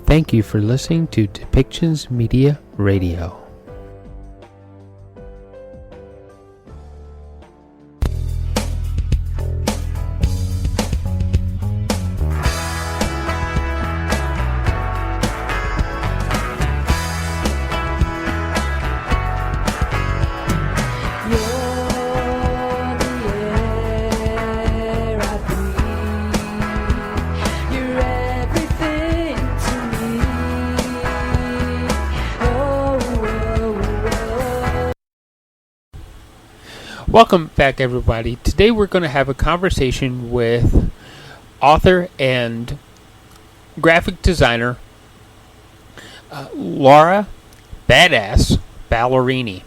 Thank you for listening to Depictions Media Radio. Welcome back, everybody. Today we're going to have a conversation with author and graphic designer Laura Badass Ballerini.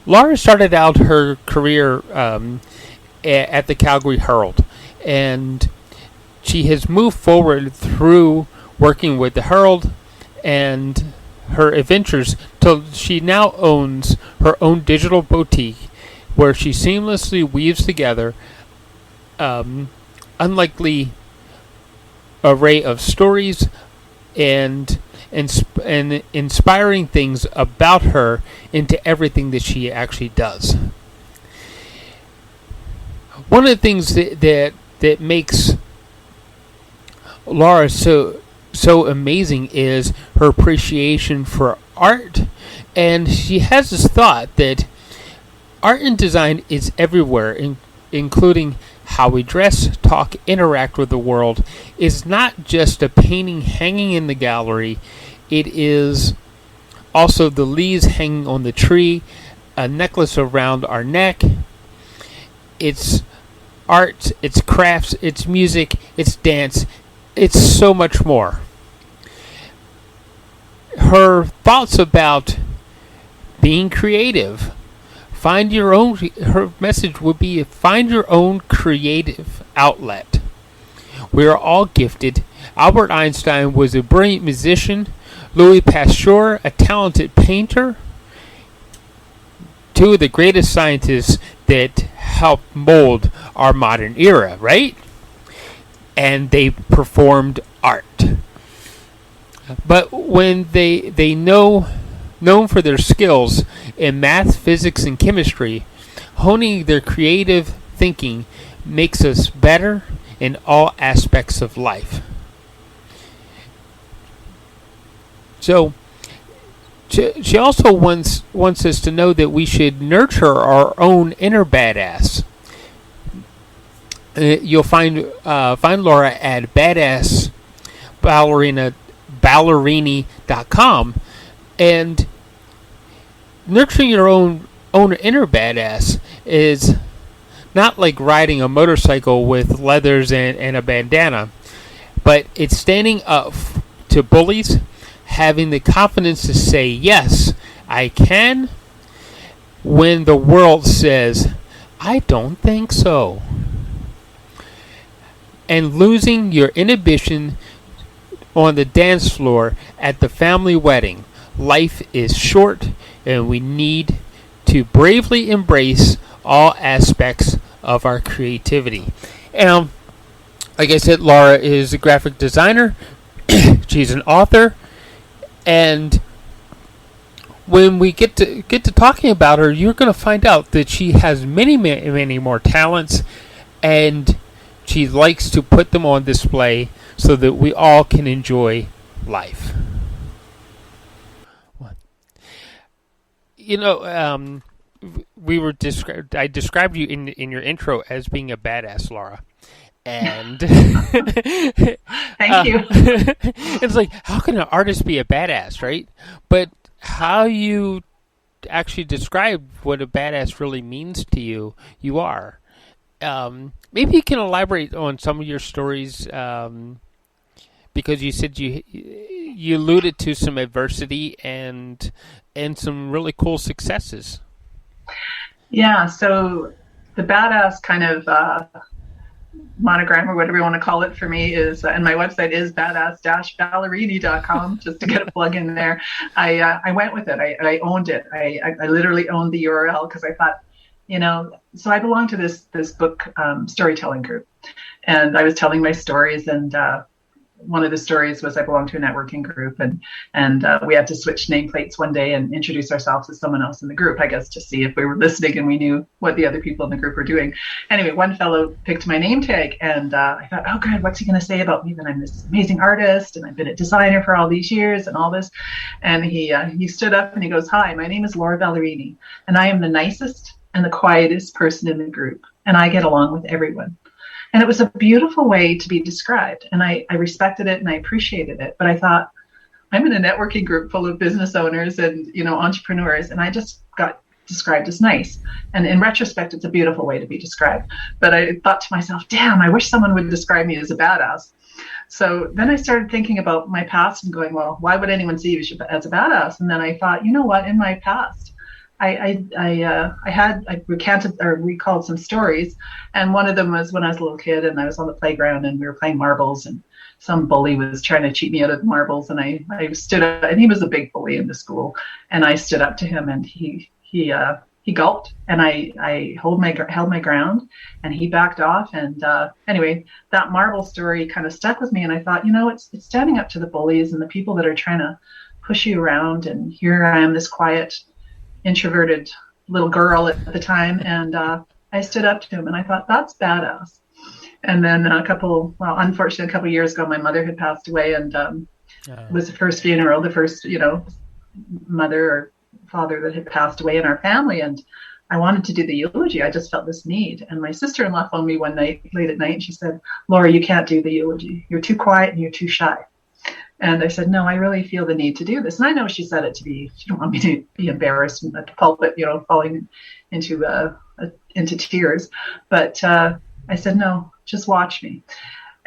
Laura started out her career at the Calgary Herald, and she has moved forward through working with the Herald and her adventures till she now owns her own digital boutique, where she seamlessly weaves together unlikely array of stories and inspiring things about her into everything that she actually does. One of the things that makes Laura so amazing is her appreciation for art, and she has this thought that art and design is everywhere, including how we dress, talk, interact with the world. It's not just a painting hanging in the gallery. It is also the leaves hanging on the tree, a necklace around our neck. It's art, it's crafts, it's music, it's dance. It's so much more. Her thoughts about being creative. Her message would be, find your own creative outlet. We are all gifted. Albert Einstein was a brilliant musician. Louis Pasteur, a talented painter. Two of the greatest scientists that helped mold our modern era, right? And they performed art. But when they known for their skills in math, physics, and chemistry, honing their creative thinking makes us better in all aspects of life. So, she also wants us to know that we should nurture our own inner badass. You'll find Laura at Ballerini.com. And nurturing your own inner badass is not like riding a motorcycle with leathers and a bandana, but it's standing up to bullies, having the confidence to say, yes, I can, when the world says, I don't think so. And losing your inhibition on the dance floor at the family wedding. Life is short, and we need to bravely embrace all aspects of our creativity. And like I said, Laura is a graphic designer. She's an author, and when we get to talking about her, you're going to find out that she has many more talents, and she likes to put them on display so that we all can enjoy life. You know, I described you in your intro as being a badass, Laura, and thank you. It's like, how can an artist be a badass, right? But how you actually describe what a badass really means to you, you are. Maybe you can elaborate on some of your stories, because you said you alluded to some adversity and some really cool successes. Yeah, so the badass kind of monogram, or whatever you want to call it, for me is, and my website is badass-ballerini.com, just to get a plug in there. I went with it. I owned it. I literally owned the URL, because I thought, so I belong to this book storytelling group, and I was telling my stories, and one of the stories was I belonged to a networking group, and we had to switch nameplates one day and introduce ourselves as someone else in the group, I guess, to see if we were listening and we knew what the other people in the group were doing. Anyway, one fellow picked my name tag, and I thought, oh, good, what's he going to say about me? That I'm this amazing artist, and I've been a designer for all these years, and all this. And he stood up and he goes, "Hi, my name is Laura Ballerini, and I am the nicest and the quietest person in the group, and I get along with everyone." And it was a beautiful way to be described. And I respected it and I appreciated it. But I thought, I'm in a networking group full of business owners and, entrepreneurs, and I just got described as nice. And in retrospect, it's a beautiful way to be described. But I thought to myself, damn, I wish someone would describe me as a badass. So then I started thinking about my past and going, well, why would anyone see you as a badass? And then I thought, you know what, in my past, I recanted or recalled some stories, and one of them was when I was a little kid and I was on the playground and we were playing marbles, and some bully was trying to cheat me out of the marbles, and I stood up, and he was a big bully in the school, and I stood up to him, and he gulped, and I held my ground, and he backed off, and anyway, that marble story kind of stuck with me, and I thought, it's standing up to the bullies and the people that are trying to push you around, and here I am, this quiet, introverted little girl at the time, and I stood up to him, and I thought, that's badass. And then unfortunately, a couple of years ago, my mother had passed away, and it was the first funeral, the first, mother or father that had passed away in our family, and I wanted to do the eulogy. I just felt this need, and my sister-in-law phoned me one night, late at night, and she said, "Laura, you can't do the eulogy. You're too quiet and you're too shy." And I said, "No, I really feel the need to do this." And I know she said it she didn't want me to be embarrassed at the pulpit, falling into tears. But I said, "No, just watch me."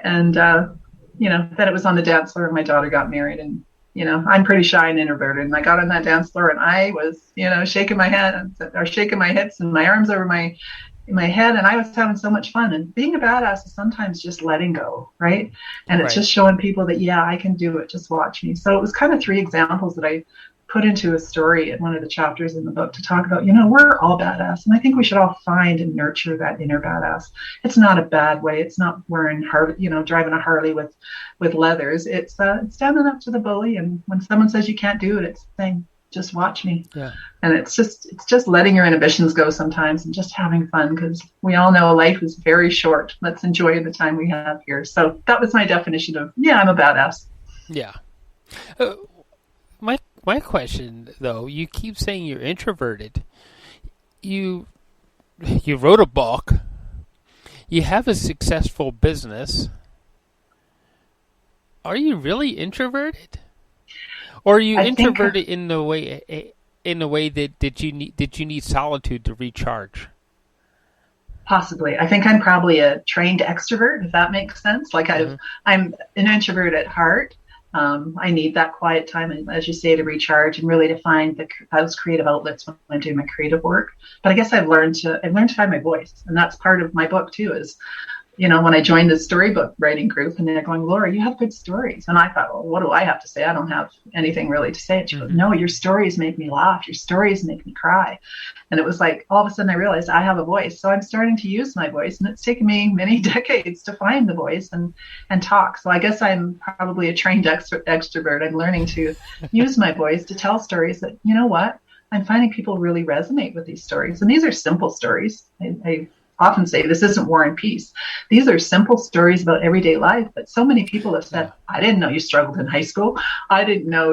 And, then it was on the dance floor, and my daughter got married, and, I'm pretty shy and introverted. And I got on that dance floor, and I was, shaking my head or shaking my hips and my arms over my head, and I was having so much fun. And being a badass is sometimes just letting go, right? And it's just showing people that, yeah, I can do it, just watch me. So it was kind of 3 examples that I put into a story in one of the chapters in the book to talk about, we're all badass, and I think we should all find and nurture that inner badass. It's not a bad way. It's not wearing driving a Harley with leathers. It's standing up to the bully, and when someone says you can't do it, it's saying, just watch me. Yeah. And it's just letting your inhibitions go sometimes and just having fun, because we all know life is very short. Let's enjoy the time we have here. So that was my definition of, I'm a badass. Yeah. My question, though, you keep saying you're introverted. You wrote a book. You have a successful business. Are you really introverted? Or are you introverted in the way that did you need solitude to recharge? Possibly. I think I'm probably a trained extrovert, if that makes sense. Like I'm an introvert at heart. I need that quiet time, as you say, to recharge and really to find those creative outlets when I'm doing my creative work. But I guess I've learned to find my voice, and that's part of my book too. Is when I joined the storybook writing group, and they're going, "Laura, you have good stories," and I thought, well, what do I have to say? I don't have anything really to say. And she goes, "No, your stories make me laugh. Your stories make me cry." And it was like, all of a sudden I realized I have a voice. So I'm starting to use my voice, and it's taken me many decades to find the voice and talk. So I guess I'm probably a trained extrovert. I'm learning to use my voice to tell stories that, I'm finding people really resonate with these stories. And these are simple stories. I often say this isn't War and Peace. These are simple stories about everyday life, but so many people have said, "I didn't know you struggled in high school. I didn't know,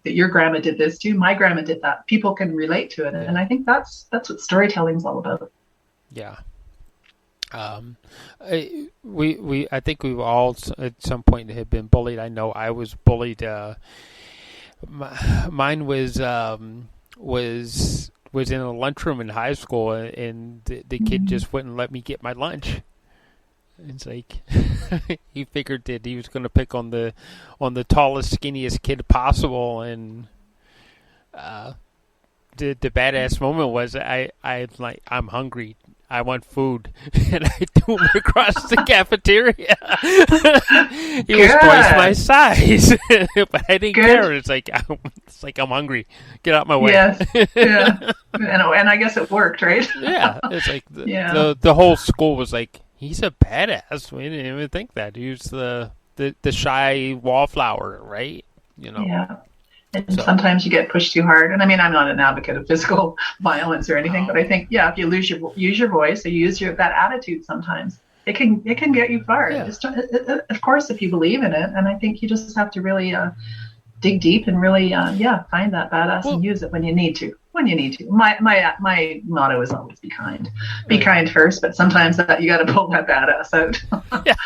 that your grandma did this too. My grandma did that." People can relate to it. Yeah. And I think that's what storytelling is all about. Yeah. I think we've all at some point have been bullied. I know I was bullied. Mine was in a lunchroom in high school, and the kid just wouldn't let me get my lunch. It's like he figured that he was going to pick on the tallest, skinniest kid possible, and the badass moment was I'm hungry. I want food, and I threw him across the cafeteria. He was twice my size, but I didn't care. It's like I'm hungry. Get out my way. Yes, yeah, and I guess it worked, right? Yeah, it's like the whole school was like, he's a badass. We didn't even think that. He was the the shy wallflower, right? You know. Yeah. And So sometimes you get pushed too hard. And I mean, I'm not an advocate of physical violence or anything, but I wow. think, yeah, if you use your voice or use that attitude, sometimes it can get you far. Yeah. Just of course, if you believe in it, and I think you just have to really dig deep and really, find that badass Well, and use it when you need to. When you need to. My motto is always be kind. Be yeah. kind first, but sometimes you got to pull that badass out. Yeah,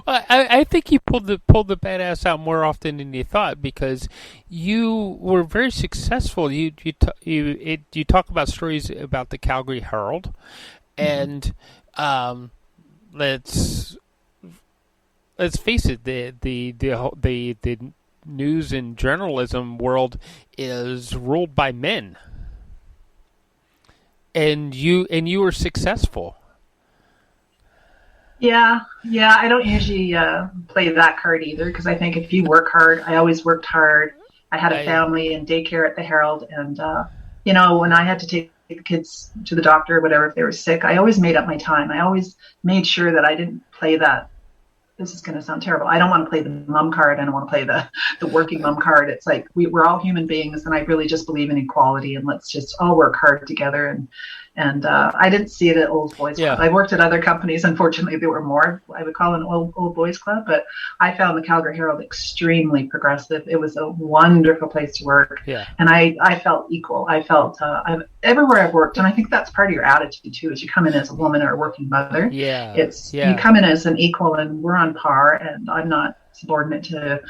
well, I think you pulled the badass out more often than you thought because you were very successful. You talk about stories about the Calgary Herald, and let's face it, the news and journalism world is ruled by men, and you were successful. Yeah, yeah. I don't usually play that card either because I think if you work hard, I always worked hard. I had a I family and daycare at the Herald, and when I had to take the kids to the doctor or whatever if they were sick, I always made up my time. I always made sure that I didn't play that. This is going to sound terrible. I don't want to play the mom card. I don't want to play the working mom card. It's like we're all human beings, and I really just believe in equality, and let's just all work hard together. And I didn't see it at Old Boys Club. yeah I worked at other companies. Unfortunately, there were more, I would call an old boys club, but I found the Calgary Herald extremely progressive. It was a wonderful place to work. yeah And I felt equal. I felt everywhere I've worked, and I think that's part of your attitude too, is you come in as a woman or a working mother. yeah You come in as an equal, and we're on par, and I'm not subordinate to,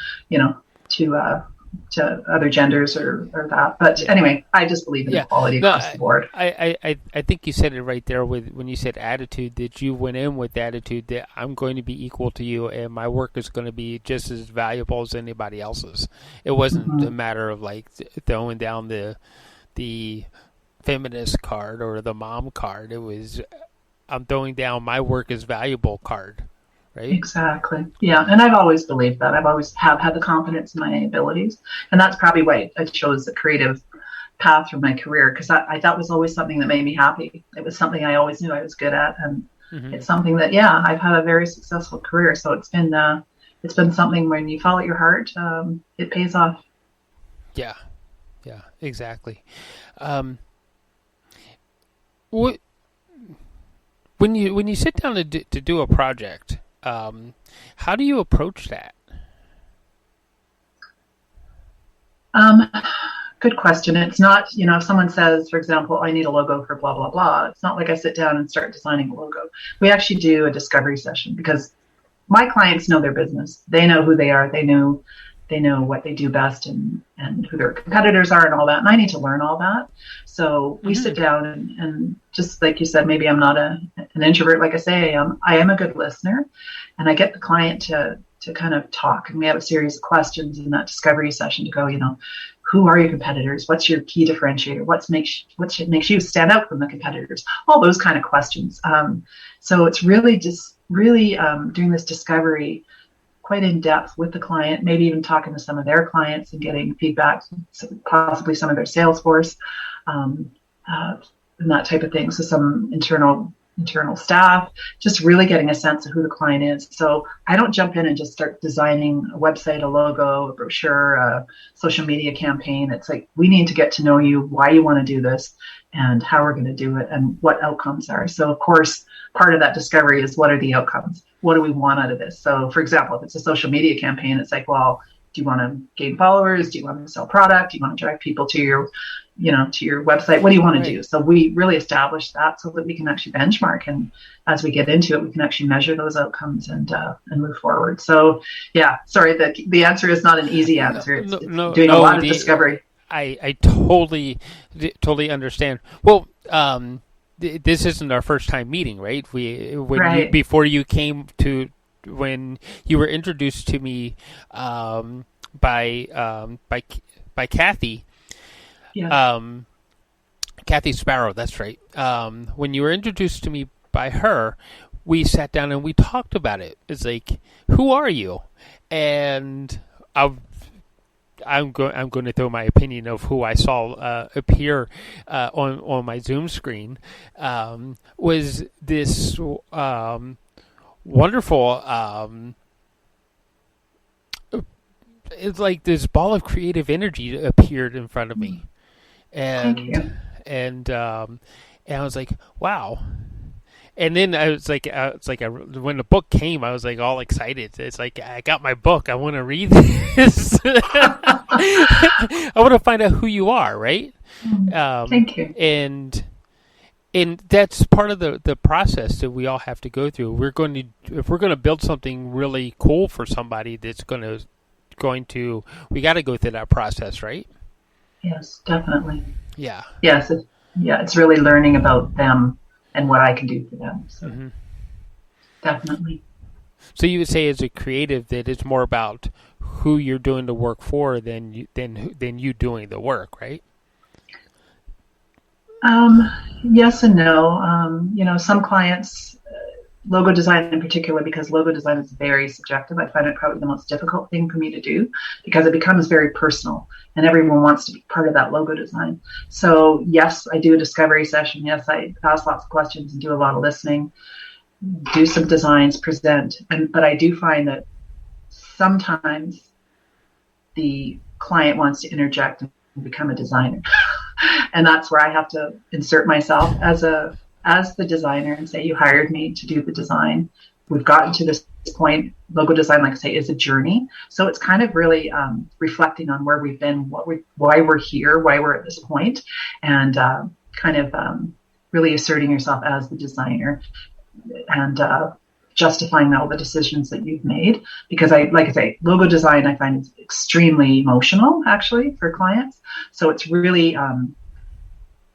to other genders or that. But anyway, I just believe in equality across the board. I think you said it right there when you said attitude, that you went in with the attitude that I'm going to be equal to you and my work is going to be just as valuable as anybody else's. It wasn't a matter of like throwing down the feminist card or the mom card. It was I'm throwing down my work is valuable card. Right? Exactly. Yeah. And I've always believed that. I've always have had the confidence in my abilities. And that's probably why I chose the creative path for my career, because I thought was always something that made me happy. It was something I always knew I was good at. And it's something that, I've had a very successful career. So it's been something when you follow your heart, it pays off. Yeah. Yeah, exactly. What when you sit down to do a project, how do you approach that? Good question. It's not, if someone says, for example, I need a logo for blah, blah, blah, it's not like I sit down and start designing a logo. We actually do a discovery session because my clients know their business. They know who they are. They know what they do best and who their competitors are and all that. And I need to learn all that. So we sit down and just like you said, maybe I'm not an introvert. Like I say, I am a good listener, and I get the client to kind of talk. And we have a series of questions in that discovery session to go, who are your competitors? What's your key differentiator? What makes you stand out from the competitors? All those kind of questions. So it's really doing this discovery quite in depth with the client, maybe even talking to some of their clients and getting feedback, possibly some of their sales force, and that type of thing. So some internal staff, just really getting a sense of who the client is. So I don't jump in and just start designing a website, a logo, a brochure, a social media campaign. It's like, we need to get to know you, why you want to do this, and how we're going to do it, and what outcomes are. So of course, part of that discovery is, what are the outcomes? What do we want out of this? So for example, if it's a social media campaign, it's like, well, do you want to gain followers? Do you want to sell product? Do you want to drive people to your website? What do you want to do? So we really establish that so that we can actually benchmark. And as we get into it, we can actually measure those outcomes and move forward. So yeah, sorry, the answer is not an easy answer. It's doing a lot of discovery. I totally understand. Well, this isn't our first time meeting, right? Before you came to, when you were introduced to me by Kathy, Kathy Sparrow. That's right. When you were introduced to me by her, we sat down and we talked about it. It's like, who are you? And I'm going to throw my opinion of who I saw appear on my Zoom screen. Was this wonderful it's like this ball of creative energy appeared in front of me, Thank and you. and I was like, wow. And then I was like, when the book came, I was like all excited. It's like I got my book. I want to read this. I want to find out who you are, right? Thank you. And that's part of the process that we all have to go through. If we're going to build something really cool for somebody that's going to we got to go through that process, right? Yes, definitely. Yeah. Yes, it's really learning about them and what I can do for them. So definitely. So you would say, as a creative, that it's more about who you're doing the work for than you doing the work, right? Yes and no. Some clients, logo design in particular, because logo design is very subjective. I find it probably the most difficult thing for me to do because it becomes very personal and everyone wants to be part of that logo design. So yes, I do a discovery session. Yes, I ask lots of questions and do a lot of listening, do some designs, present. But I do find that sometimes the client wants to interject and become a designer. And that's where I have to insert myself as the designer and say, you hired me to do the design. We've gotten to this point. Logo design, like I say, is a journey. So it's kind of really reflecting on where we've been, why we're here, why we're at this point, and really asserting yourself as the designer and justifying all the decisions that you've made. Because like I say, logo design, I find is extremely emotional actually for clients. So it's really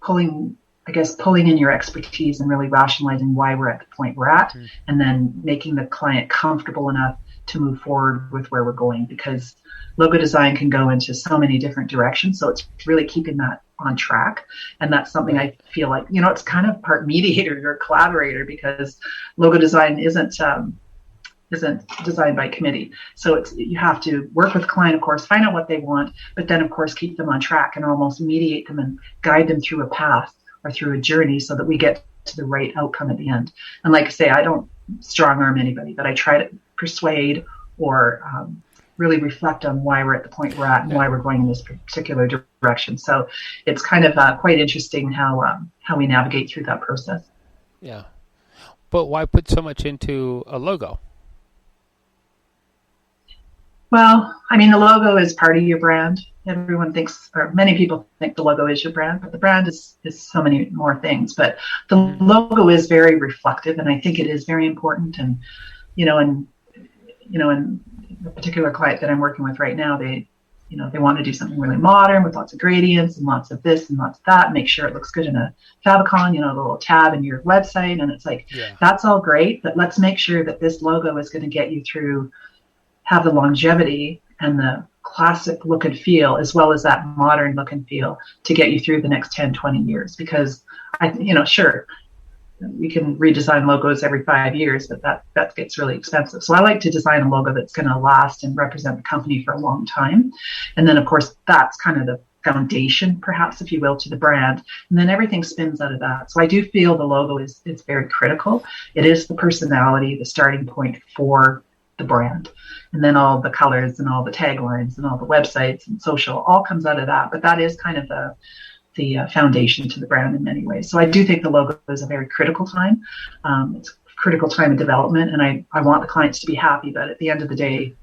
pulling in your expertise and really rationalizing why we're at the point we're at, and then making the client comfortable enough to move forward with where we're going, because logo design can go into so many different directions. So it's really keeping that on track. And that's something I feel like, it's kind of part mediator or collaborator, because logo design isn't designed by committee. So you have to work with the client, of course, find out what they want, but then of course keep them on track and almost mediate them and guide them through a path or through a journey so that we get to the right outcome at the end. And like I say, I don't strong arm anybody, but I try to persuade or really reflect on why we're at the point we're at and why we're going in this particular direction. So it's kind of quite interesting how we navigate through that process. Yeah. But why put so much into a logo? Well, I mean, the logo is part of your brand. Everyone thinks, or many people think the logo is your brand, but the brand is so many more things. But the logo is very reflective, and I think it is very important. And, and the particular client that I'm working with right now, they want to do something really modern with lots of gradients and lots of this and lots of that, make sure it looks good in a favicon, the little tab in your website. And it's like, that's all great, but let's make sure that this logo is going to get you through, have the longevity and the classic look and feel, as well as that modern look and feel to get you through the next 10, 20 years. Because sure, we can redesign logos every 5 years, but that gets really expensive. So I like to design a logo that's going to last and represent the company for a long time. And then of course, that's kind of the foundation, perhaps, if you will, to the brand. And then everything spins out of that. So I do feel the logo is very critical. It is the personality, the starting point for the brand. And then all the colors and all the taglines and all the websites and social all comes out of that. But that is kind of the foundation to the brand in many ways. So I do think the logo is a very critical time. It's a critical time of development, and I want the clients to be happy. But at the end of the day,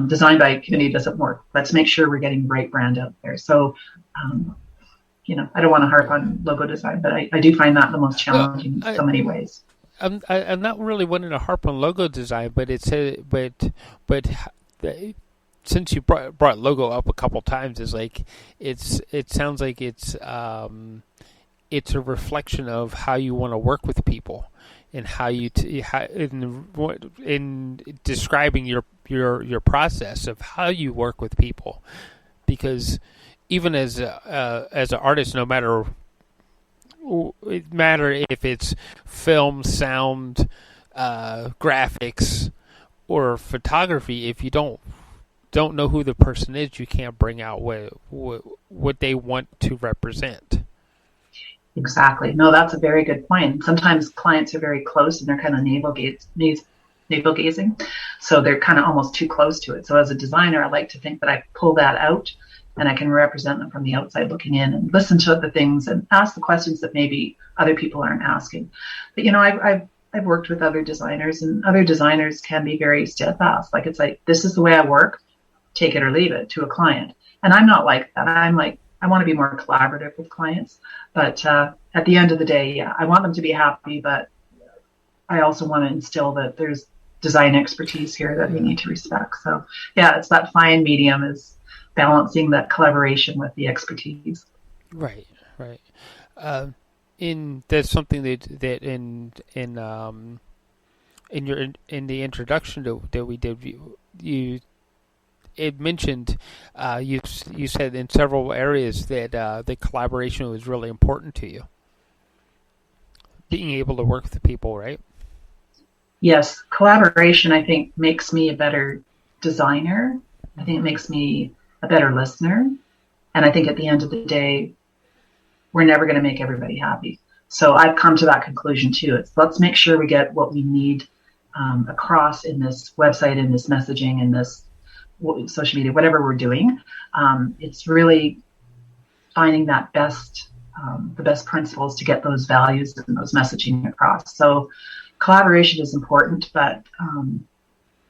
design by committee doesn't work. Let's make sure we're getting the right brand out there. So, I don't want to harp on logo design, but I do find that the most challenging in so many ways. I'm not really wanting to harp on logo design, but since you brought logo up a couple times, it sounds like it's a reflection of how you want to work with people and how you in describing your process of how you work with people, because even as an artist, no matter if it's film, sound, graphics, or photography, if you don't know who the person is, you can't bring out what they want to represent. Exactly. No, that's a very good point. Sometimes clients are very close and they're kind of navel navel gazing. So they're kind of almost too close to it. So as a designer, I like to think that I pull that out and I can represent them from the outside looking in and listen to the things and ask the questions that maybe other people aren't asking. But, I've worked with other designers, and other designers can be very steadfast. Like, it's like, this is the way I work, take it or leave it, to a client. And I'm not like that. I'm like, I want to be more collaborative with clients. But at the end of the day, yeah, I want them to be happy, but I also want to instill that there's design expertise here that we need to respect. So yeah, it's that fine medium, is balancing that collaboration with the expertise. Right. That's something that in the introduction that we did, it mentioned you said in several areas that the collaboration was really important to you. Being able to work with the people, right? Yes, collaboration, I think, makes me a better designer. I think it makes me a better listener. And I think at the end of the day, we're never going to make everybody happy. So I've come to that conclusion too. It's, let's make sure we get what we need across in this website, in this messaging, in this social media, whatever we're doing. It's really finding that the best principles to get those values and those messaging across. So collaboration is important, but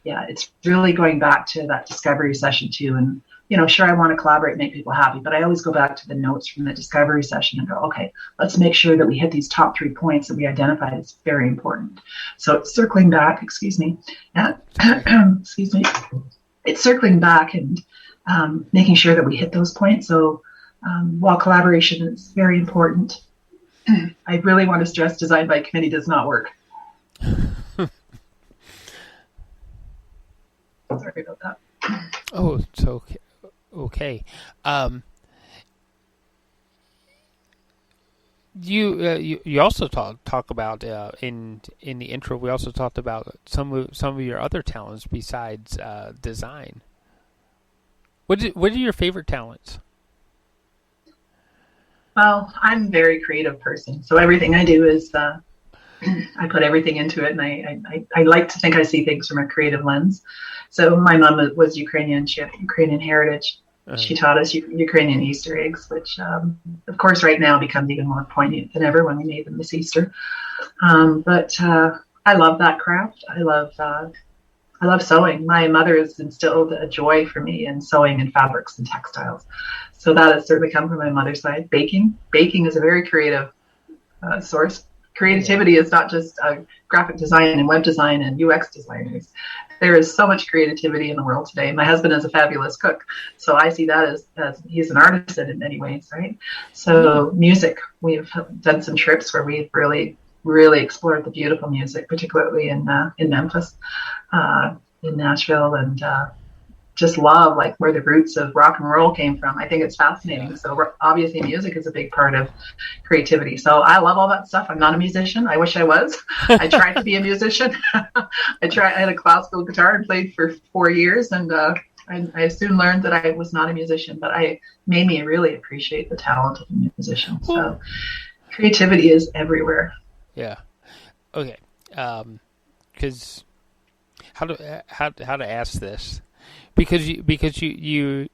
it's really going back to that discovery session too. And sure, I want to collaborate, make people happy, but I always go back to the notes from the discovery session and go, okay, let's make sure that we hit these top 3 points that we identified as very important. So it's circling back, excuse me, it's circling back and making sure that we hit those points. So while collaboration is very important, I really want to stress design by committee does not work. Sorry about that. Oh, it's okay. Okay. You also talk about in the intro. We also talked about some of your other talents besides design. What are your favorite talents? Well, I'm a very creative person, so everything I do is I put everything into it, and I like to think I see things from a creative lens. So my mom was Ukrainian; she had Ukrainian heritage. She taught us Ukrainian Easter eggs, which, of course, right now becomes even more poignant than ever when we made them this Easter. But I love that craft. I love sewing. My mother has instilled a joy for me in sewing and fabrics and textiles. So that has certainly come from my mother's side. Baking is a very creative source. Creativity is not just graphic design and web design and UX designers. There is so much creativity in the world today. My husband is a fabulous cook, so I see that as he's an artisan in many ways, right? So music, we've done some trips where we've really, really explored the beautiful music, particularly in Memphis, in Nashville, and just love like where the roots of rock and roll came from. I think it's fascinating. So obviously music is a big part of creativity. So I love all that stuff. I'm not a musician. I wish I was. I tried to be a musician. I had a classical guitar and played for 4 years, and I soon learned that I was not a musician, but I made me really appreciate the talent of a musician. So creativity is everywhere. Yeah. Okay. Because how to ask this? Because you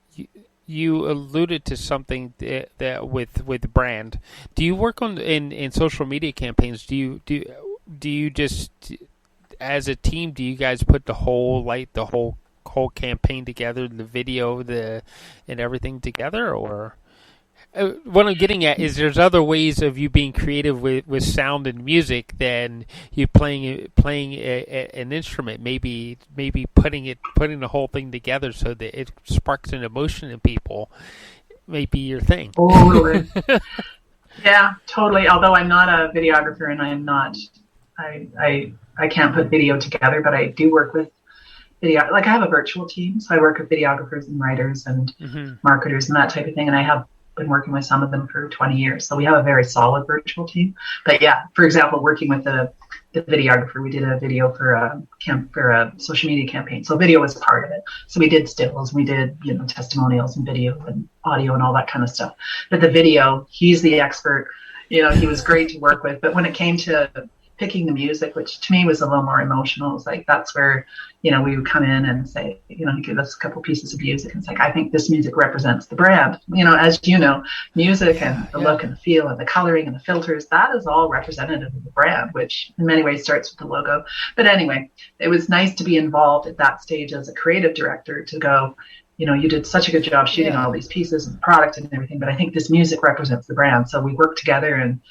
alluded to something that with brand. Do you work on in social media campaigns? Do you just, as a team, do you guys put the whole campaign together, the video, and everything together, or? What I'm getting at is there's other ways of you being creative with sound and music than you playing an instrument. Maybe putting the whole thing together so that it sparks an emotion in people may be your thing. Totally. Yeah, totally. Although I'm not a videographer and I can't put video together, but I do work with video. Like I have a virtual team, so I work with videographers and writers and marketers and that type of thing, and I have been working with some of them for 20 years. So we have a very solid virtual team. But yeah, for example, working with the videographer, we did a video for a social media campaign. So video was part of it. So we did stills, we did, testimonials and video and audio and all that kind of stuff. But the video, he's the expert. He was great to work with. But when it came to picking the music, which to me was a little more emotional. It was like, that's where, we would come in and say, give us a couple pieces of music. And it's like, I think this music represents the brand. As music and the look and the feel and the coloring and the filters, that is all representative of the brand, which in many ways starts with the logo. But anyway, it was nice to be involved at that stage as a creative director to go, you did such a good job shooting all these pieces and product and everything, but I think this music represents the brand. So we worked together and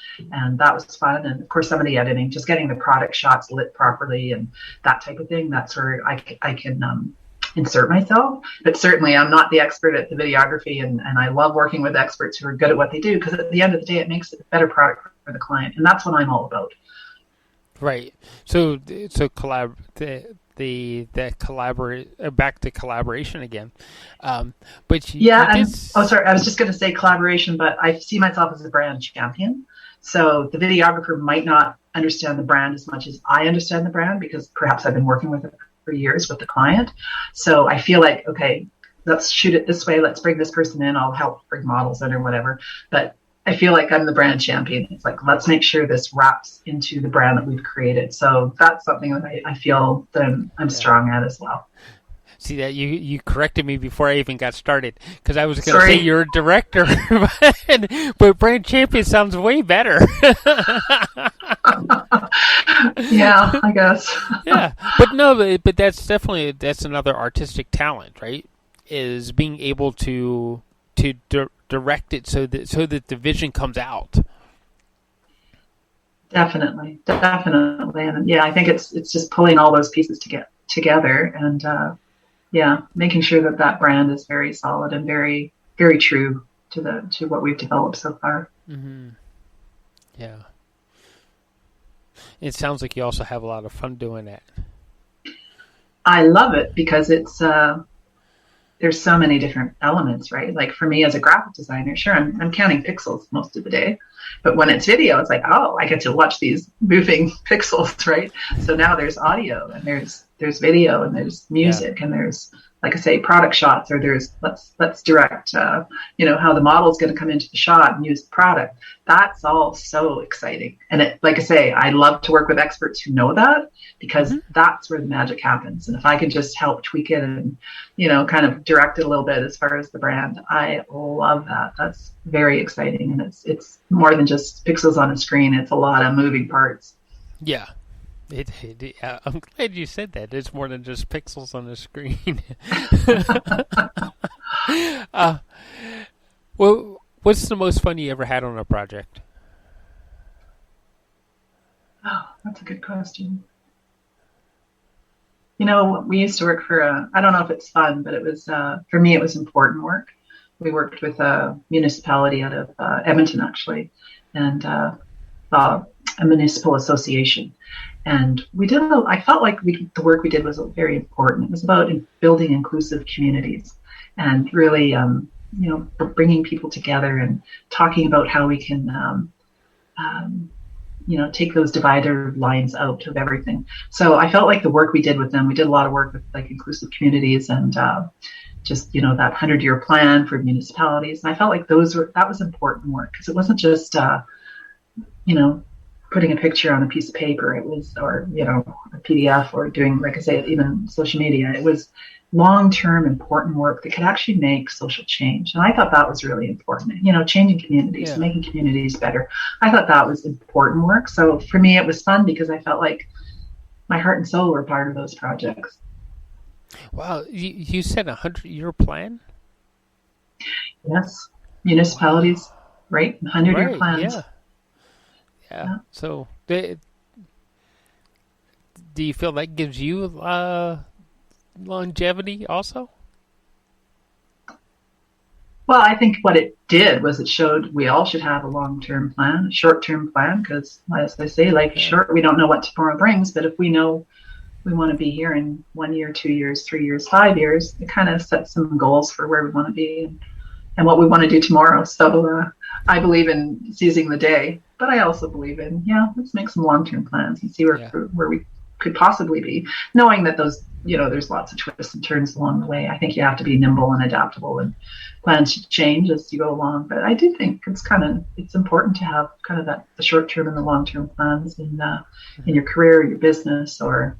that was fun. And of course, some of the editing, just getting the product shots lit properly and that type of thing. That's where I can insert myself. But certainly I'm not the expert at the videography, and I love working with experts who are good at what they do, because at the end of the day, it makes it a better product for the client. And that's what I'm all about. Right. So back to collaboration again. But sorry, I was just going to say collaboration, but I see myself as a brand champion. So the videographer might not understand the brand as much as I understand the brand, because perhaps I've been working with it for years with the client. So I feel like, okay, let's shoot it this way. Let's bring this person in. I'll help bring models in or whatever. But I feel like I'm the brand champion. It's like, let's make sure this wraps into the brand that we've created. So that's something that I feel that I'm strong at as well. See that you corrected me before I even got started, because I was going to say you're a director, but brand champion sounds way better. Yeah, I guess. Yeah, but that's another artistic talent, right? Is being able to direct it so that the vision comes out. Definitely, and I think it's just pulling all those pieces together and making sure that brand is very solid and very, very true to what we've developed so far. Mm-hmm. Yeah, it sounds like you also have a lot of fun doing that. I love it because it's there's so many different elements, right? Like for me as a graphic designer, sure, I'm counting pixels most of the day, but when it's video, it's like, oh, I get to watch these moving pixels, right? So now there's audio and there's video and there's music and there's, like I say, product shots, or there's let's direct, how the model's going to come into the shot and use the product. That's all so exciting. And it, like I say, I love to work with experts who know that, because that's where the magic happens. And if I can just help tweak it and, kind of direct it a little bit as far as the brand, I love that. That's very exciting. And it's more than just pixels on a screen. It's a lot of moving parts. Yeah. I'm glad you said that. It's more than just pixels on the screen. Well, what's the most fun you ever had on a project? Oh, that's a good question. We used to work for I don't know if it's fun, but it was, for me, it was important work. We worked with a municipality out of Edmonton, actually, and a municipal association. And I felt like the work we did was very important. It was about building inclusive communities and really, bringing people together and talking about how we can, take those divider lines out of everything. So I felt like the work we did with them, we did a lot of work with like inclusive communities and just, that 100-year plan for municipalities. And I felt like that was important work, because it wasn't just, putting a picture on a piece of paper. It was, or, a PDF, or doing, like I say, even social media. It was long-term important work that could actually make social change. And I thought that was really important, changing communities, making communities better. I thought that was important work. So for me, it was fun because I felt like my heart and soul were part of those projects. Wow. You said a 100-year plan? Yes. Municipalities, right? 100-year plans. Yeah. So do you feel that gives you longevity also? Well, I think what it did was it showed we all should have a long-term plan, a short-term plan, because as I say, we don't know what tomorrow brings, but if we know we want to be here in 1 year, 2 years, 3 years, 5 years, it kind of sets some goals for where we want to be and what we want to do tomorrow. So I believe in seizing the day, but I also believe in, let's make some long-term plans and see where we could possibly be, knowing that those, there's lots of twists and turns along the way. I think you have to be nimble and adaptable, and plans change as you go along. But I do think it's important to have kind of the short term and the long term plans in your career, your business, or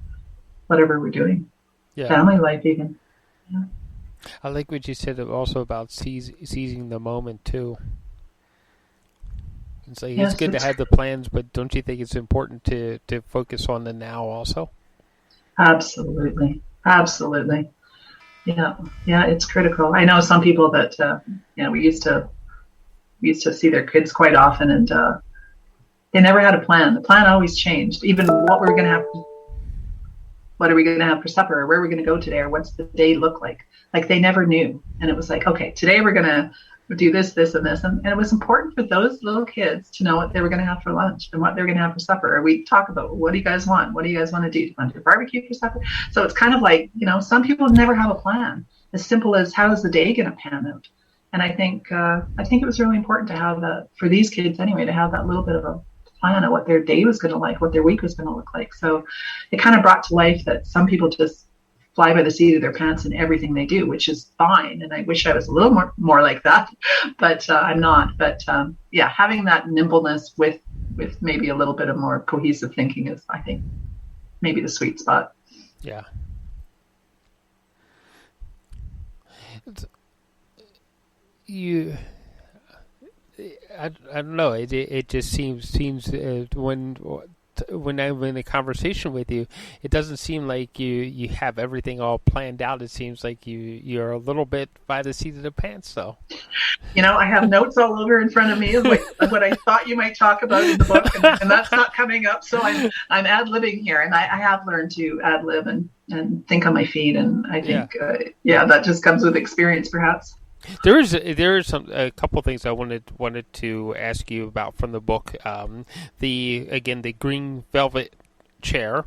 whatever we're doing. Yeah. Family life even. Yeah. I like what you said also about seizing the moment too. It's like it's good to have the plans, but don't you think it's important to focus on the now also? Absolutely. Yeah, it's critical. I know some people that we used to see their kids quite often, and they never had a plan. The plan always changed. Even what are we going to have for supper, or where are we going to go today, or what's the day look like? Like, they never knew. And it was like, okay, today we're going to do this, this, and this. And it was important for those little kids to know what they were going to have for lunch and what they were going to have for supper. Or we talk about, what do you guys want? What do you guys want to do? Do you want to do barbecue for supper? So it's kind of like, some people never have a plan. As simple as, how is the day going to pan out? And I think it was really important to have that, for these kids anyway, to have that little bit of a plan of what their day was going to like, what their week was going to look like. So it kind of brought to life that some people just fly by the seat of their pants in everything they do, which is fine. And I wish I was a little more like that, but I'm not. But having that nimbleness with maybe a little bit of more cohesive thinking is, I think, maybe the sweet spot. Yeah. I don't know. It just seems when I'm in a conversation with you, it doesn't seem like you have everything all planned out. It seems like you're a little bit by the seat of the pants, though. I have notes all over in front of me of what I thought you might talk about in the book, and that's not coming up. So I'm ad-libbing here, and I have learned to ad-lib and think on my feet, and I think that just comes with experience, perhaps. There is a couple of things I wanted to ask you about from the book. The green velvet chair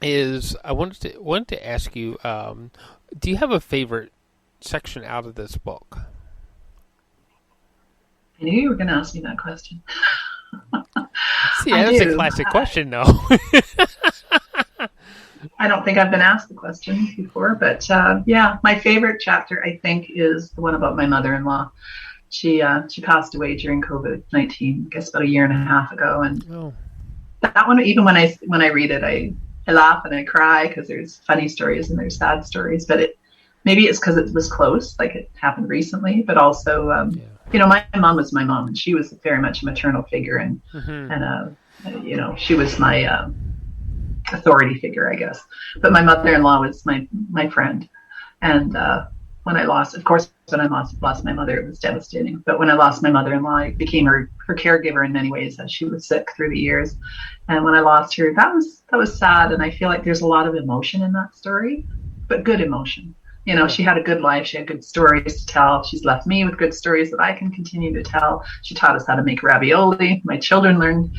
is. I wanted to ask you. Do you have a favorite section out of this book? I knew you were going to ask me that question. See, that's a classic question, though. I don't think I've been asked the question before, but my favorite chapter, I think, is the one about my mother-in-law. She passed away during COVID-19, I guess about 1.5 years ago, and that one, even when I read it, I laugh and I cry because there's funny stories and there's sad stories. But maybe it's because it was close, like it happened recently, but also my mom was my mom, and she was very much a maternal figure, and she was my authority figure, I guess. But my mother-in-law was my friend, and when I lost my mother, it was devastating. But when I lost my mother-in-law, I became her caregiver in many ways as she was sick through the years. And when I lost her, that was sad. And I feel like there's a lot of emotion in that story, but good emotion. She had a good life. She had good stories to tell. She's left me with good stories that I can continue to tell. She taught us how to make ravioli. My children learned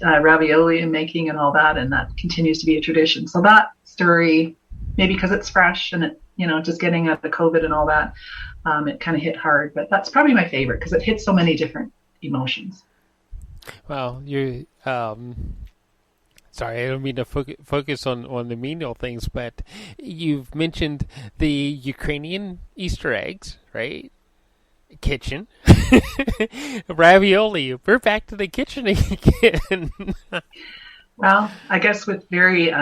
ravioli and making and all that, and that continues to be a tradition. So that story, maybe because it's fresh and it, just getting out of COVID and all that, it kind of hit hard. But that's probably my favorite because it hits so many different emotions. Well, you. Sorry, I don't mean to focus on the menial things, but you've mentioned the Ukrainian Easter eggs, right? Kitchen. Ravioli. We're back to the kitchen again. Well, I guess with very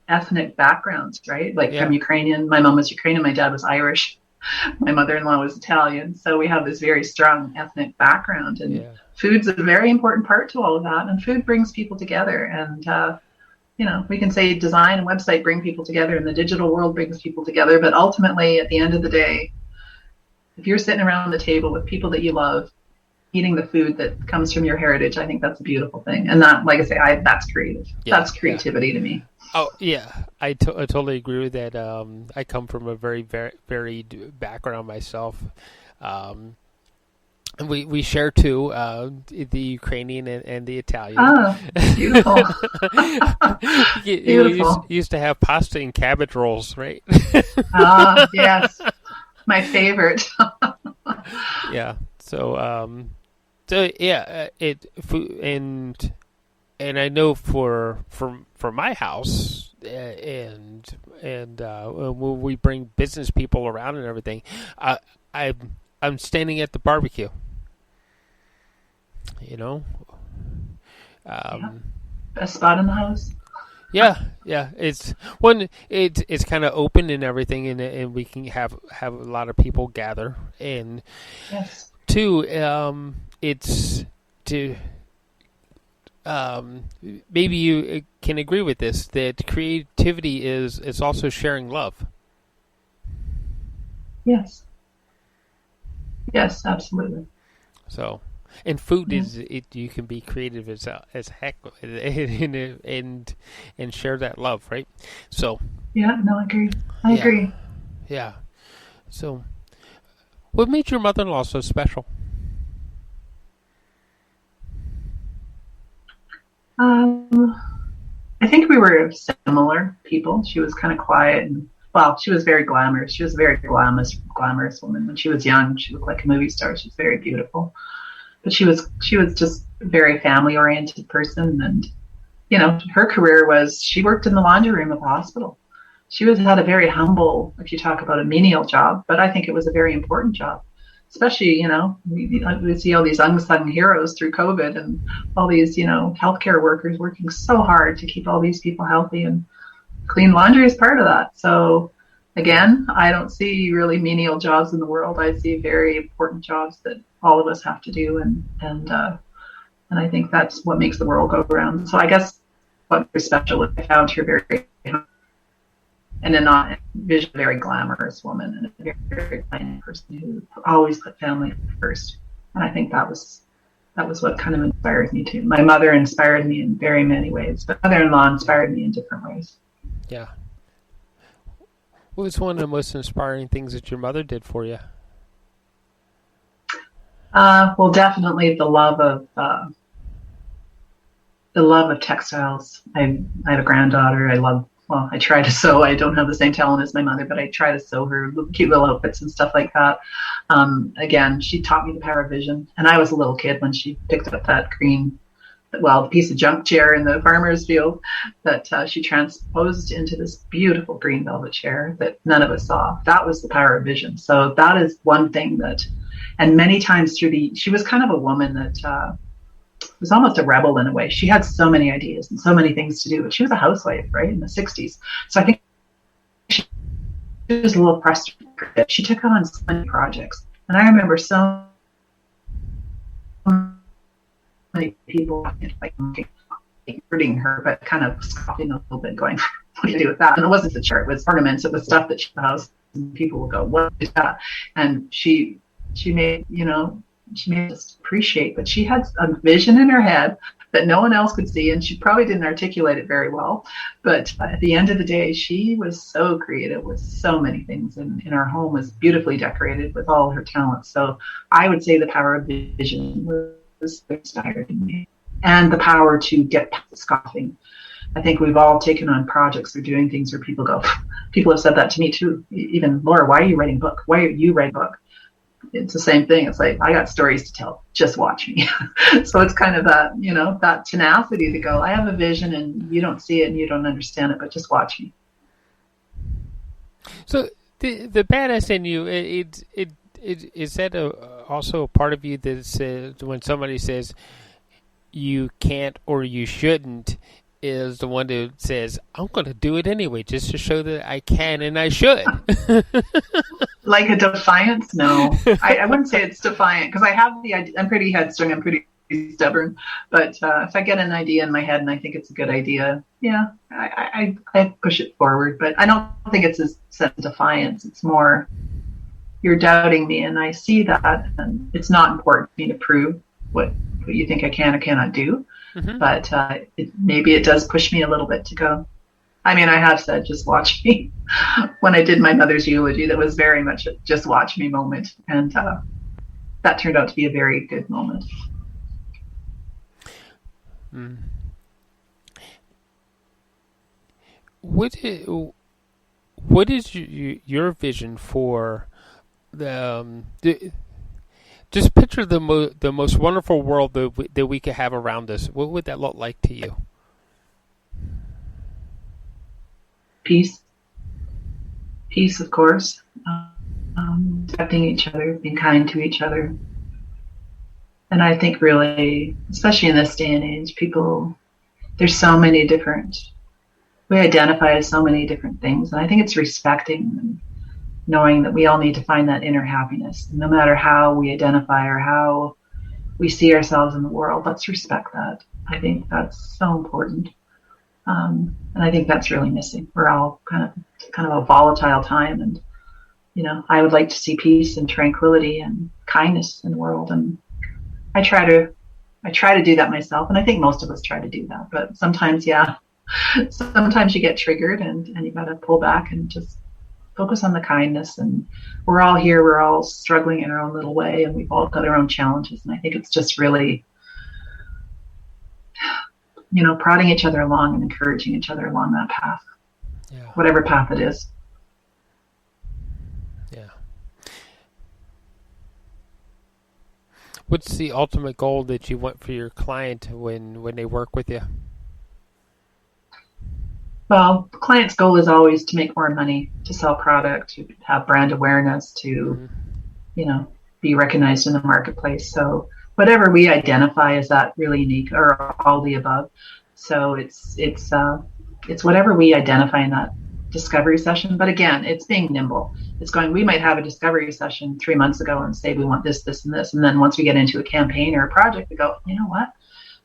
ethnic backgrounds, right? Like from Ukrainian. My mom was Ukrainian. My dad was Irish. My mother-in-law was Italian. So we have this very strong ethnic background, and food's a very important part to all of that. And food brings people together. And, we can say design and website bring people together, and the digital world brings people together. But ultimately, at the end of the day, if you're sitting around the table with people that you love, eating the food that comes from your heritage, I think that's a beautiful thing. And that, like I say, that's creative. That's creativity to me. Oh, yeah. I totally agree with that. I come from a very, very varied background myself. We share too, the Ukrainian and the Italian. Oh, beautiful. You used to have pasta and cabbage rolls, right? Yes. My favorite. Yeah. So, food, and I know for my house, when we bring business people around and everything, I I'm standing at the barbecue. You know, Yeah. um, Best spot in the house. yeah. It's kind of open and everything, and we can have a lot of people gather. And Yes. two, it's to maybe you can agree with this, that creativity is also sharing love. Yes. Yes, absolutely. So, and food Yeah. is it. You can be creative as heck and share that love, right? So, Yeah, no, I agree. I yeah, agree. yeah. So, what made your mother-in-law so special? Um, I think we were similar people. She was kind of quiet and well, she was very glamorous. She was a very glamorous woman. When she was young, she looked like a movie star. She was very beautiful. But she was just a very family oriented person, and her career was she worked in the laundry room of the hospital. She was had a very humble, if you talk about a menial job, but I think it was a very important job. Especially, we see all these unsung heroes through COVID and all these, healthcare workers working so hard to keep all these people healthy, and clean laundry is part of that. So again, I don't see really menial jobs in the world. I see very important jobs that all of us have to do, and I think that's what makes the world go around. So I guess what was special is I found her very, and a not vision very glamorous woman, and a very, very kind person who always put family first. And I think that was what kind of inspired me too. My mother inspired me in very many ways, but mother-in-law inspired me in different ways. Yeah. What was one of the most inspiring things that your mother did for you? Well, definitely the love of textiles. I have a granddaughter. I try to sew. I don't have the same talent as my mother, but I try to sew her cute little outfits and stuff like that. Again, she taught me the power of vision. And I was a little kid when she picked up that the piece of junk chair in the farmer's field that she transposed into this beautiful green velvet chair that none of us saw. That was the power of vision. So that is one thing and many times she was kind of a woman that was almost a rebel in a way. She had so many ideas and so many things to do, but she was a housewife, right, in the 60s. So I think she was a little frustrated. She took on so many projects. And I remember so many people like hurting her, but kind of scoffing a little bit, going, "What do you do with that?" And it wasn't the chair; it was ornaments. It was stuff that she house, and people would go, "What is that?" And she made us appreciate. But she had a vision in her head that no one else could see, and she probably didn't articulate it very well. But at the end of the day, she was so creative with so many things, and in our home was beautifully decorated with all her talents. So I would say the power of vision was inspired in me, and the power to get past the scoffing. I think we've all taken on projects or doing things where people have said that to me too. Even, Laura, why are you writing a book? Why are you writing a book? It's the same thing. It's like, I got stories to tell. Just watch me. So it's kind of that tenacity to go, I have a vision and you don't see it and you don't understand it, but just watch me. So the badass in you, is that also a part of you that says, when somebody says you can't or you shouldn't, is the one that says, I'm going to do it anyway, just to show that I can and I should. Like a defiance? No, I wouldn't say it's defiant, because I have the idea. I'm pretty headstrong. I'm pretty stubborn. But if I get an idea in my head and I think it's a good idea, yeah, I push it forward. But I don't think it's a sense of defiance. It's more, you're doubting me, and I see that, and it's not important to me to prove what you think I can or cannot do. Mm-hmm. But maybe it does push me a little bit to go. I mean, I have said, just watch me. When I did my mother's eulogy, that was very much a just watch me moment. And that turned out to be a very good moment. Mm. What is your vision for the Just picture the most wonderful world that we could have around us. What would that look like to you? Peace, of course. Respecting each other, being kind to each other. And I think really, especially in this day and age, there's so many we identify as so many different things. And I think it's respecting and knowing that we all need to find that inner happiness. No matter how we identify or how we see ourselves in the world, let's respect that. I think that's so important. And I think that's really missing. We're all kind of a volatile time. And, I would like to see peace and tranquility and kindness in the world. And I try to do that myself. And I think most of us try to do that. But sometimes, sometimes you get triggered and you got to pull back and just focus on the kindness. And we're all here. We're all struggling in our own little way. And we've all got our own challenges. And I think it's just really, prodding each other along and encouraging each other along that path, whatever path it is. Yeah. What's the ultimate goal that you want for your client when they work with you? Well, the client's goal is always to make more money, to sell product, to have brand awareness, to, be recognized in the marketplace. So whatever we identify as that really unique, or all the above. So it's whatever we identify in that discovery session. But again, it's being nimble. We might have a discovery session 3 months ago and say we want this, this, and this. And then once we get into a campaign or a project, we go, you know what?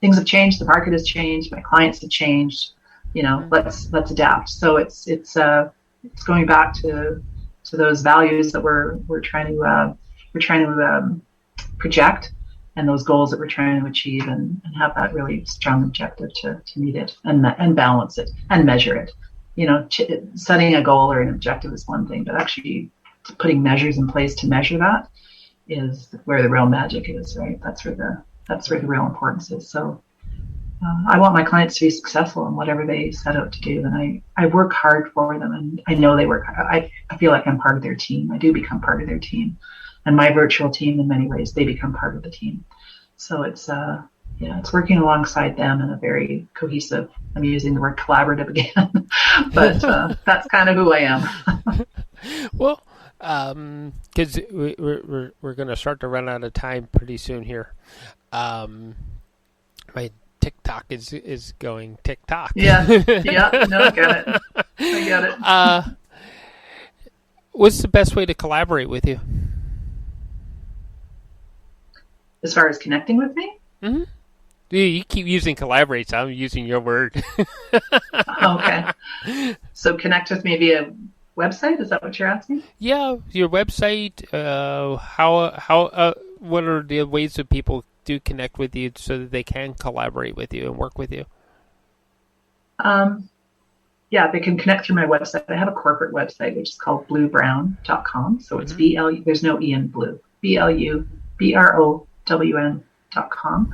Things have changed. The market has changed. My clients have changed. Let's adapt. So it's going back to those values that we're trying to project, and those goals that we're trying to achieve, and have that really strong objective to meet it and balance it and measure it. Setting a goal or an objective is one thing, but actually putting measures in place to measure that is where the real magic is, right? That's where the real importance is. So I want my clients to be successful in whatever they set out to do, and I work hard for them, and I know they work hard. I feel like I'm part of their team. I do become part of their team, and my virtual team, in many ways, they become part of the team. So it's working alongside them in a very cohesive. I'm using the word collaborative again, but that's kind of who I am. Well, because we're going to start to run out of time pretty soon here. My TikTok is going TikTok. Yeah, no, I get it. What's the best way to collaborate with you? As far as connecting with me? Mm-hmm. You keep using collaborate, so I'm using your word. Okay. So connect with me via website? Is that what you're asking? Yeah, your website. What are the ways that people do connect with you so that they can collaborate with you and work with you? They can connect through my website. I have a corporate website, which is called bluebrown.com. So it's BLU, there's no E in blue, BLUBROWN.com.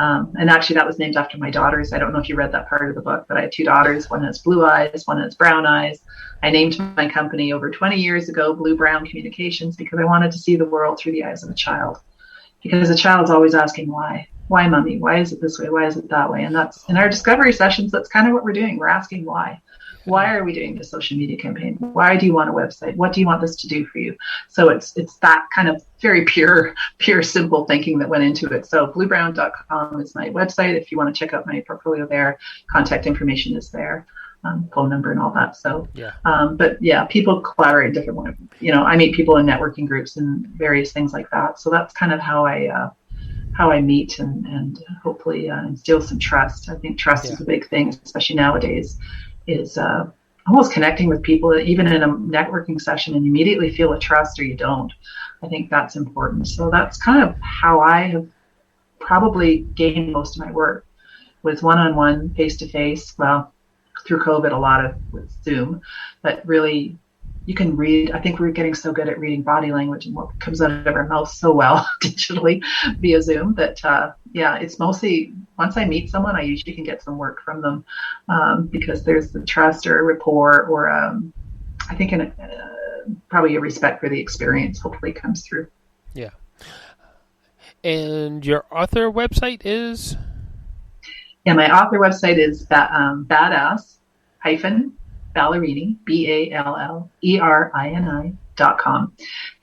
And actually that was named after my daughters. I don't know if you read that part of the book, but I have two daughters. One has blue eyes, one has brown eyes. I named my company over 20 years ago, Blue Brown Communications, because I wanted to see the world through the eyes of a child. Because a child's always asking why. Why, mommy? Why is it this way? Why is it that way? And that's in our discovery sessions. That's kind of what we're doing. We're asking why. Why are we doing this social media campaign? Why do you want a website? What do you want this to do for you? So it's that kind of very pure, simple thinking that went into it. So bluebrown.com is my website. If you want to check out my portfolio there, contact information is there, phone number and all that. So, people collaborate in different ways. I meet people in networking groups and various things like that. So that's kind of how I meet and hopefully instill some trust. I think trust is a big thing, especially nowadays. Is almost connecting with people, even in a networking session, and you immediately feel a trust or you don't. I think that's important. So that's kind of how I have probably gained most of my work, was one-on-one, face-to-face. Well, through COVID, a lot of with Zoom, but really you can read. I think we're getting so good at reading body language and what comes out of our mouth so well digitally via Zoom that it's mostly once I meet someone, I usually can get some work from them because there's the trust or rapport or I think probably a respect for the experience hopefully comes through. Yeah. And your author website is? Yeah, my author website is badass-ballerini, BALLERERINI.com.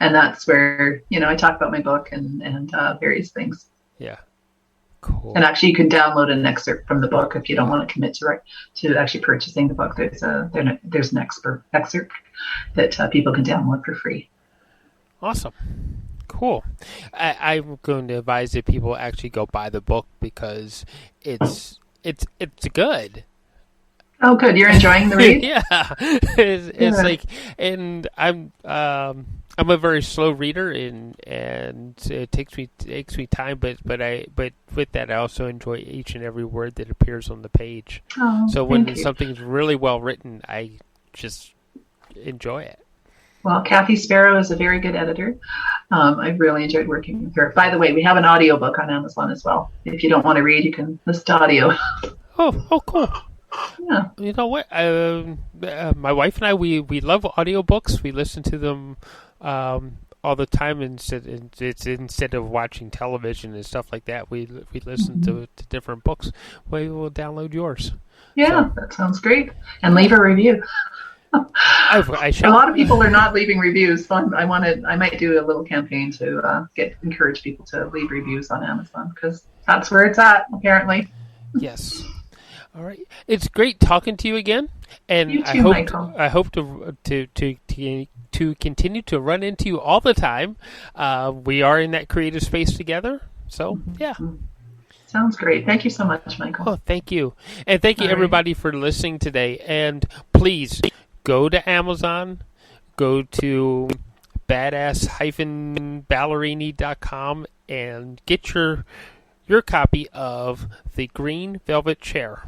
And that's where, I talk about my book and various things. Yeah. Cool. And actually, you can download an excerpt from the book if you don't want to commit to actually purchasing the book. There's an excerpt that people can download for free. Awesome. Cool. I'm going to advise that people actually go buy the book because it's good. Oh, good. You're enjoying the read? Yeah. It's like, and I'm a very slow reader, and it takes me time, but with that I also enjoy each and every word that appears on the page. Oh, so when something's really well written, I just enjoy it. Well, Kathy Sparrow is a very good editor. I've really enjoyed working with her. By the way, we have an audiobook on Amazon as well. If you don't want to read, you can listen to audio. Oh, cool. Yeah. You know what? My wife and I, we love audiobooks. We listen to them all the time instead of watching television and stuff like that. We listen to different books. We will download yours. Yeah, that sounds great. And leave a review. I shall. A lot of people are not leaving reviews, so I might do a little campaign to encourage people to leave reviews on Amazon because that's where it's at apparently. Yes. All right. It's great talking to you again, and you too, Michael. I hope to continue to run into you all the time. We are in that creative space together, so yeah. Sounds great. Thank you so much, Michael. Oh, thank you, and thank you everybody for listening today. And please go to Amazon, go to badass-ballerini.com, and get your copy of The Green Velvet Chair.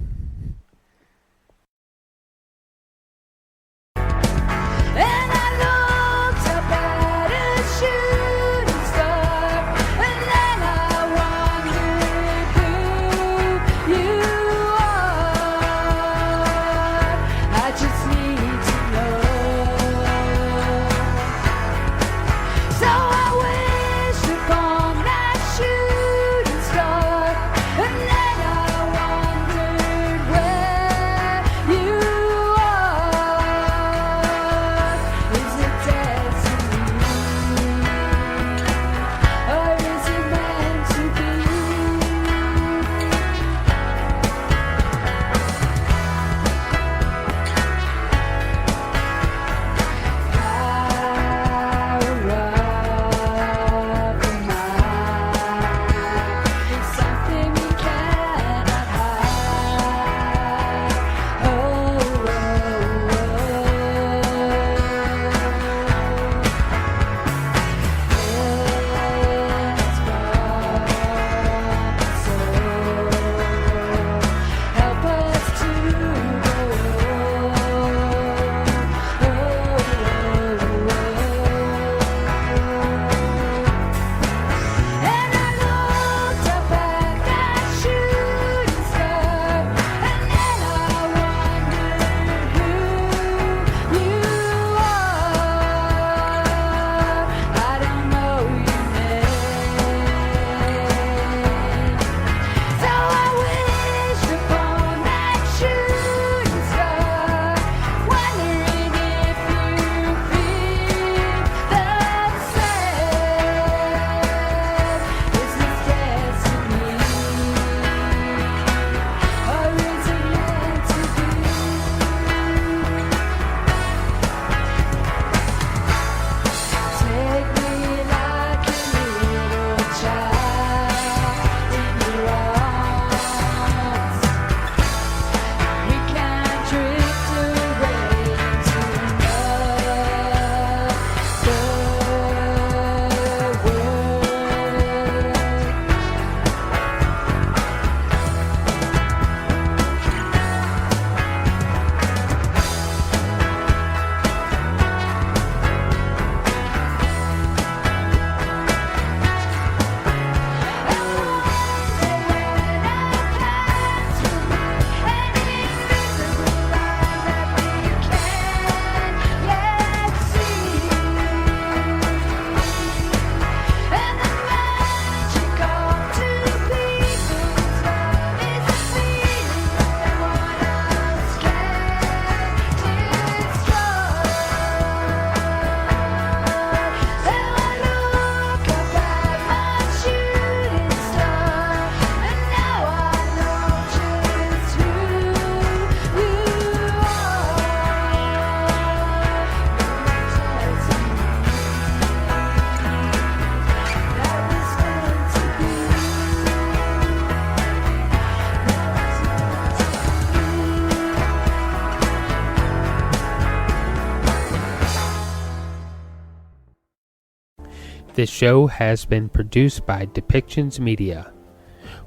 This show has been produced by Depictions Media.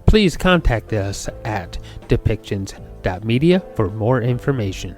Please contact us at depictions.media for more information.